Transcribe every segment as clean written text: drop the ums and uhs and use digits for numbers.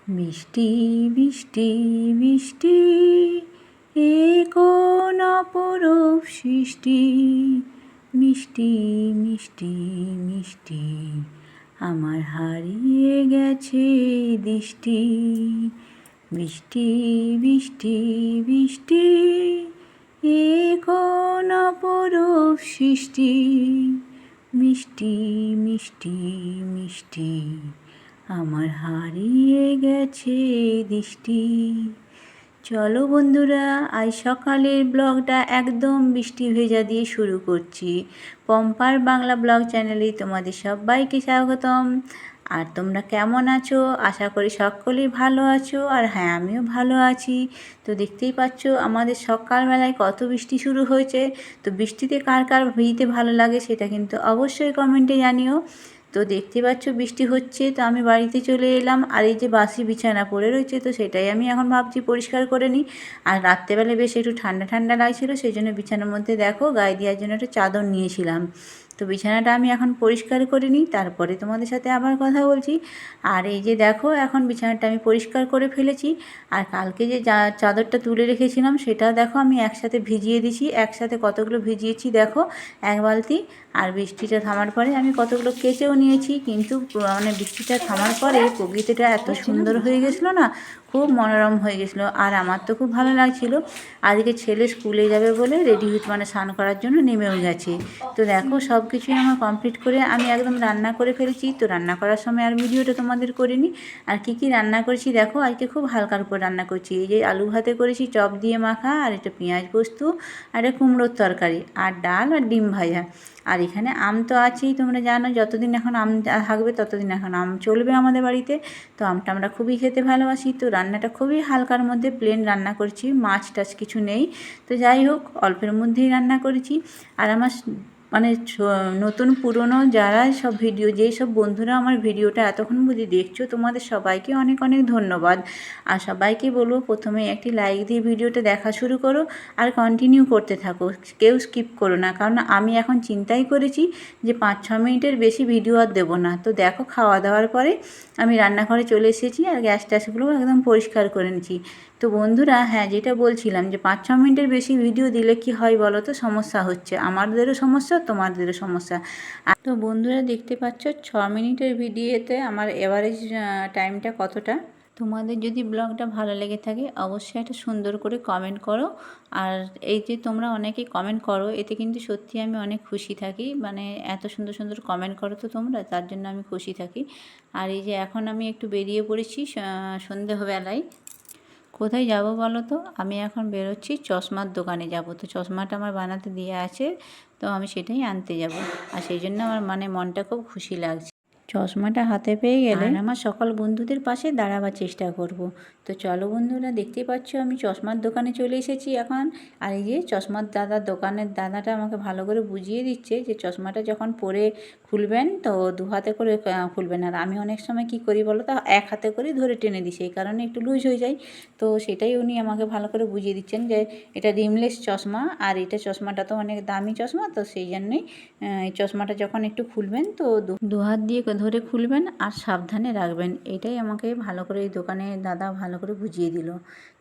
বৃষ্টি বৃষ্টি বৃষ্টি এ কোন অপরূপ সৃষ্টি, মিষ্টি মিষ্টি মিষ্টি আমার হারিয়ে গেছে দৃষ্টি। বৃষ্টি বৃষ্টি বৃষ্টি এ কোন অপরূপ সৃষ্টি, মিষ্টি মিষ্টি মিষ্টি আমার হারিয়ে গেছে দৃষ্টি। চলো বন্ধুরা, আজ সকালের ব্লগটা একদম বৃষ্টি ভেজা দিয়ে শুরু করছি। পম্পার বাংলা ব্লগ চ্যানেলে তোমাদের সবাইকে স্বাগতম। আর তোমরা কেমন আছো? আশা করি সকলেই ভালো আছো। আর হ্যাঁ, আমিও ভালো আছি। তো দেখতেই পাচ্ছ আমাদের সকালবেলায় কত বৃষ্টি শুরু হয়েছে। তো বৃষ্টিতে কার কার ভিজতে ভালো লাগে সেটা কিন্তু অবশ্যই কমেন্টে জানিও। তো দেখতে পাচ্ছ বৃষ্টি হচ্ছে, তো আমি বাড়িতে চলে এলাম। আর এই যে বাসি বিছানা পড়ে রয়েছে, তো সেটাই আমি এখন ভাবছি পরিষ্কার করে নিই। আর রাত্রেবেলা বেশ একটু ঠান্ডা ঠান্ডা লাগছিলো, সেই জন্য বিছানার মধ্যে দেখো গায়ে দেওয়ার জন্য একটা চাদর নিয়েছিলাম। তো বিছানাটা আমি এখন পরিষ্কার করে নিই, তারপরে তোমাদের সাথে আবার কথা বলছি। আর এই যে দেখো এখন বিছানাটা আমি পরিষ্কার করে ফেলেছি। আর কালকে যে চাদরটা তুলে রেখেছিলাম সেটা দেখো আমি একসাথে ভিজিয়ে দিছি। একসাথে কতগুলো ভিজিয়েছি দেখো, এক বালতি। আর বৃষ্টিটা থামার পরে আমি কতগুলো কেচেও নিয়েছি, কিন্তু মানে বৃষ্টিটা থামার পরে প্রকৃতিটা এত সুন্দর হয়ে গেছিলো না, খুব মনোরম হয়ে গেছিলো। আর আমার তো খুব ভালো লাগছিলো। আজকে ছেলে স্কুলে যাবে বলে রেডি হতে মানে স্নান করার জন্য নেমেও গেছে। তো দেখো সব কিছুই আমার কমপ্লিট করে আমি একদম রান্না করে ফেলেছি। তো রান্না করার সময় আর ভিডিওটা তোমাদের করিনি। আর কি কি রান্না করেছি দেখো, আজকে খুব হালকার উপর রান্না করছি। এই যে আলু ভাতে করেছি চপ দিয়ে মাখা, আর একটা পেঁয়াজ পোস্ত, আর একটা কুমড়োর তরকারি, আর ডাল, আর ডিম ভাজা। আর এখানে আম তো আছেই, তোমরা জানো যতদিন এখন আম থাকবে ততদিন এখন আম চলবে আমাদের বাড়িতে। তো আমটা আমরা খুবই খেতে ভালোবাসি। তো রান্নাটা খুবই হালকার মধ্যে প্লেন রান্না করছি, মাছ টাছ কিছু নেই। তো যাই হোক অল্পের মধ্যেই রান্না করেছি। আর আমার মানে নতুন পুরনো যারা সব ভিডিও, যেই সব বন্ধুরা আমার ভিডিওটা এতক্ষণ বুঝি দেখছো, তোমাদের সবাইকে অনেক অনেক ধন্যবাদ। আর সবাইকে বলবো প্রথমে একটি লাইক দিয়ে ভিডিওটা দেখা শুরু করো, আর কন্টিনিউ করতে থাকো, কেউ স্কিপ করো না। কারণ আমি এখন চিন্তাই করেছি যে 5-6 মিনিটের বেশি ভিডিও আর দেবো না। তো দেখো খাওয়া দাওয়ার পরে আমি রান্নাঘরে চলে এসেছি, আর গ্যাস ট্যাসগুলো একদম পরিষ্কার করে নিয়েছি। তো বন্ধুরা হ্যাঁ, যেটা বলছিলাম যে 5-6 মিনিটের বেশি ভিডিও দিলে কি হয় বলো তো, সমস্যা হচ্ছে, আমাদেরও সমস্যা তোমাদেরও সমস্যা। তো বন্ধুরা দেখতে পাচ্ছ 6 মিনিটের ভিডিওতে আমার এভারেজ টাইমটা কতটা। তোমাদের যদি ব্লগটা ভালো লেগে থাকে অবশ্যই একটা সুন্দর করে কমেন্ট করো। আর এই যে তোমরা অনেকেই কমেন্ট করো, এতে কিন্তু সত্যি আমি অনেক খুশি থাকি। মানে এত সুন্দর সুন্দর কমেন্ট করো তো তোমরা, তার জন্য আমি খুশি থাকি। আর এই যে এখন আমি একটু বেরিয়ে পড়েছি সন্ধেবেলায়। কোথায় যাব বলো তো, আমি এখন বেরোচ্ছি চশমার দোকানে যাব। তো চশমাটা আমার বানাতে দিয়ে আছে, তো আমি সেটাই আনতে যাব। আর সেই জন্য আমার মানে মনটা খুব খুশি লাগছে। চশমাটা হাতে পেয়ে গেলে আর আমার সকল বন্ধুদের পাশে দাঁড়াবার চেষ্টা করব। তো চলো বন্ধুরা, দেখতেই পাচ্ছ আমি চশমার দোকানে চলে এসেছি এখন। আর এই যে চশমার দোকানের দাদাটা আমাকে ভালো করে বুঝিয়ে দিচ্ছে যে চশমাটা যখন পরে খুলবেন তো 2 হাতে করে খুলবেন। আর আমি অনেক সময় কি করি বলো তো, 1 হাতে করে ধরে টেনে দিই, সেই কারণে একটু লুজ হয়ে যায়। তো সেটাই উনি আমাকে ভালো করে বুঝিয়ে দিচ্ছেন যে এটা রিমলেস চশমা, আর এটা চশমাটা তো অনেক দামি চশমা। তো সেই জন্যই এই চশমাটা যখন একটু খুলবেন তো 2 হাত দিয়ে ধরে খুলবেন আর সাবধানে রাখবেন। এটাই আমাকে ভালো করে এই দোকানে দাদা ভালো করে বুঝিয়ে দিল।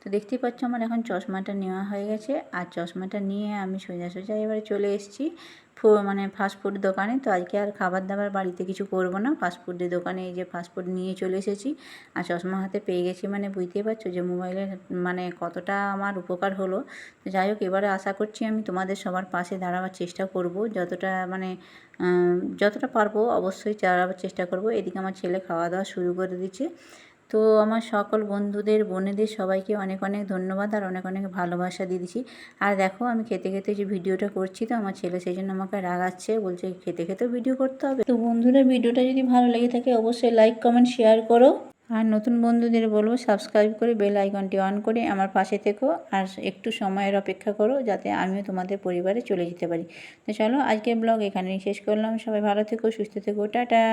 তো দেখতেই পাচ্ছ আমার এখন চশমাটা নেওয়া হয়ে গেছে। আর চশমাটা নিয়ে আমি সোজা সোজা এবারে চলে এসেছি মানে ফাস্টফুড দোকানে। তো আজকে আর খাবার দাবার বাড়িতে কিছু করব না, ফাস্টফুডের দোকানে এই যে ফাস্টফুড নিয়ে চলে এসেছি। আর চশমা হাতে পেয়ে গেছি মানে বুঝতেই পারছো যে মোবাইলের মানে কতটা আমার উপকার হলো। তো যাই হোক এবারে আশা করছি আমি তোমাদের সবার পাশে দাঁড়াবার চেষ্টা করব, যতটা মানে যতটা পারবো অবশ্যই দাঁড়াবার চেষ্টা করব। এদিকে আমার ছেলে খাওয়া দাওয়া শুরু করে দিচ্ছে। তো আমার সকল বন্ধুদের বোনেদের সবাইকে অনেক অনেক ধন্যবাদ আর অনেক অনেক ভালোবাসা দিয়ে দিচ্ছি। আর দেখো আমি খেতে খেতে যে ভিডিওটা করছি, তো আমার ছেলে সেই জন্য আমাকে রাগাচ্ছে, বলছে খেতে খেতেও ভিডিও করতে হবে। তো বন্ধুরা ভিডিওটা যদি ভালো লেগে থাকে অবশ্যই লাইক কমেন্ট শেয়ার করো। আর নতুন বন্ধুদের বলবো সাবস্ক্রাইব করে বেল আইকনটি অন করে আমার পাশে থেকো। আর একটু সময়ের অপেক্ষা করো যাতে আমিও তোমাদের পরিবারে চলে যেতে পারি। তো চলো আজকের ব্লগ এখানেই শেষ করলাম। সবাই ভালো থেকো, সুস্থ থেকো, টাটা।